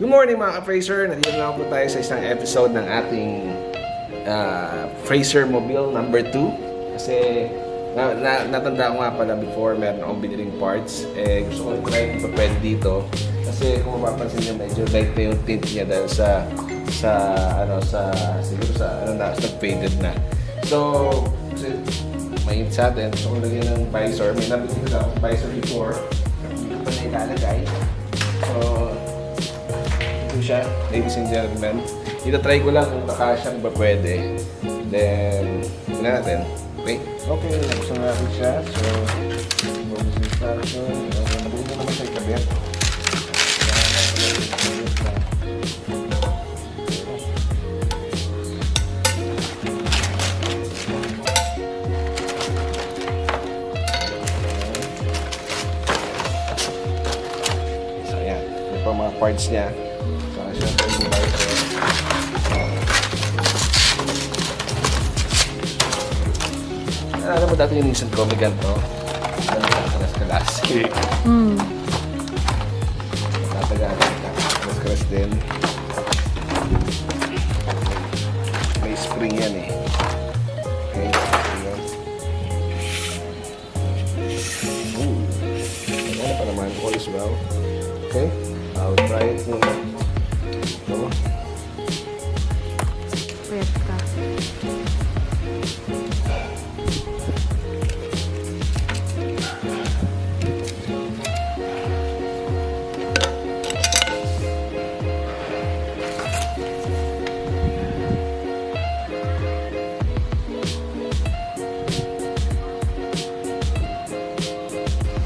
Good morning mga ka-Fracer! Nandito na po tayo sa isang episode ng ating Fracer Mobile number 2. Kasi natanda ko nga pala before, meron akong biniling parts. Gusto ko try kung pwede dito. Kasi kung mapapansin nyo, medyo light na yung tint niya dahil siguro sa faded na. So, kasi mainit sa atin. So, kung lagyan ng visor, may nabili ko lang visor before. Hindi ko pa na ilalagay. So, siya, ladies and gentlemen. Ito-try ko lang kung nakasyang ba pwede. Then, tignan natin. Okay, nabuksan natin siya. So, bubuksan natin. Nabuksan na naman siya ikabit. So, ayan. Ito pa mga parts niya. Alam mo dati yung Nissan ko, may ganito. Alam mo, kalas-kalas. Tatagalan ka. Kalas-kalas din. May spring yan eh. Okay. Ano pa naman? All is well. Okay. I'll try it muna. Ito. Wet ka.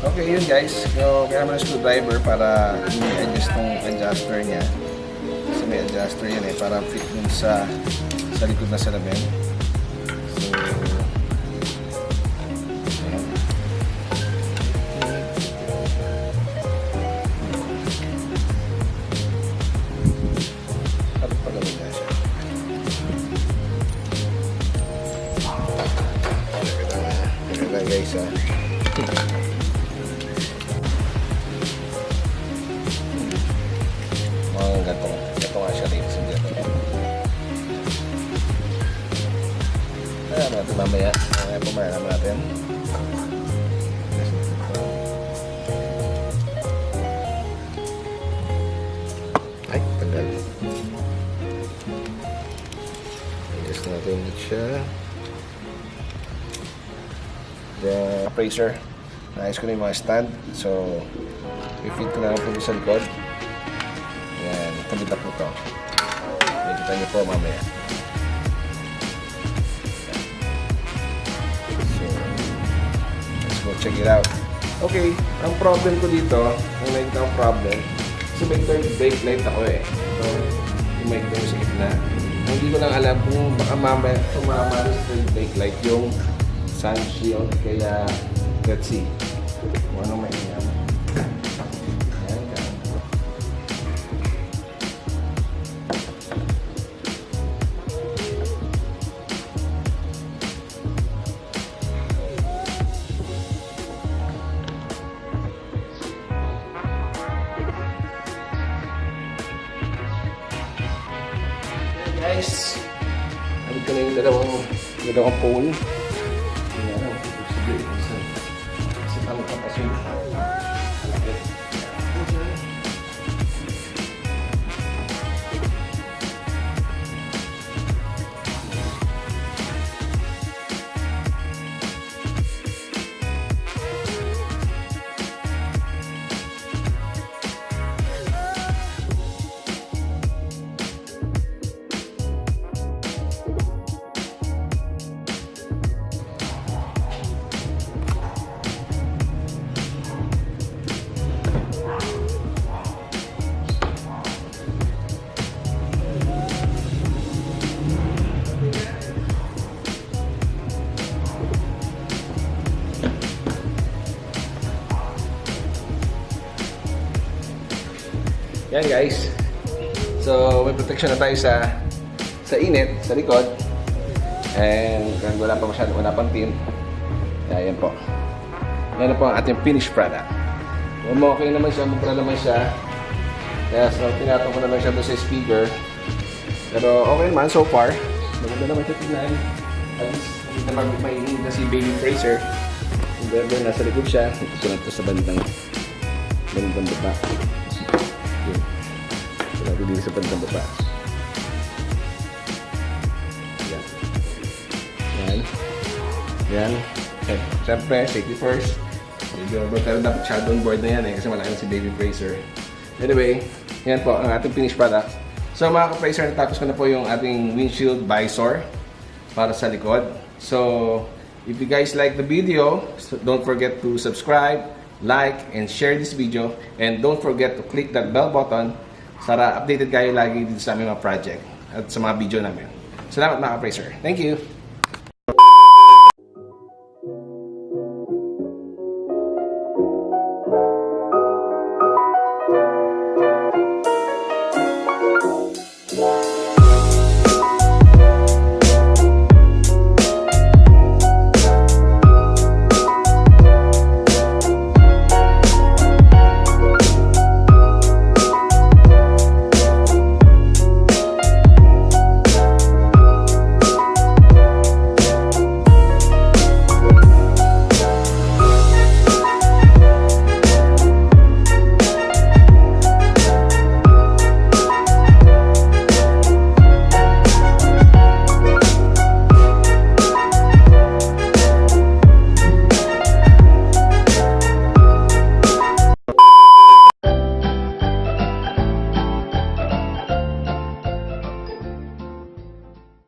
Okay, yun guys. So, kaya naman screwdriver para i-adjust tong adjuster niya. Kasi may adjuster yan eh, para fit dun sa likod na salamin. So, ayan. Tapos pagawin na siya. Kaya guys ha. Gato nga siya ladies and gentlemen. Ayan natin mamaya. Pumaya naman natin. Ay, tagal. Adjust natin ulit siya. The Fracer. Naayos ko na yung mga stand. So, i-fit ko na lang po sa likod. Ayan, tumita po ito. Makikita niyo po mamaya. So, let's go check it out. Okay, ang problem ko dito, kung nakikita ang problem, kasi may third brake light ako eh. So, yung may ito sa gitna. Hindi ko lang alam kung baka mamaya tumama sa third brake light yung sunshield. Kaya, let's see kung anong may inyaman. Guys, alit ko na yung dalawang pole. Ayan, kasi tama ka kasi yan guys. So, may protection na tayo sa init, sa likod. And wala pang tint. Ayan po. Yan na po ang ating finished product. Kung okay naman siya, mura naman siya. Kaya tinatong ko na lang siya doon sa speaker. Pero okay naman so far. Maganda naman siya tignan. At least, hindi naman mainit na si Baby Fracer. Yung bebe, nasa likod siya. Ito ko lang ito sa bandang baba. Yun. Ito lang dito sa bandang baba. Yan. Yan. Yan. Okay. Siyempre, safety first. Pero dapat siya on board na yan kasi malaki na si Baby Fracer. Anyway, yan po ang ating finished product. So mga ka-Fracer, natapos ko na po yung ating windshield visor para sa likod. So, if you guys like the video, don't forget to subscribe, like, and share this video. And don't forget to click that bell button para updated kayo lagi dito sa aming mga project at sa mga video namin. Salamat mga ka-Fracer. Thank you!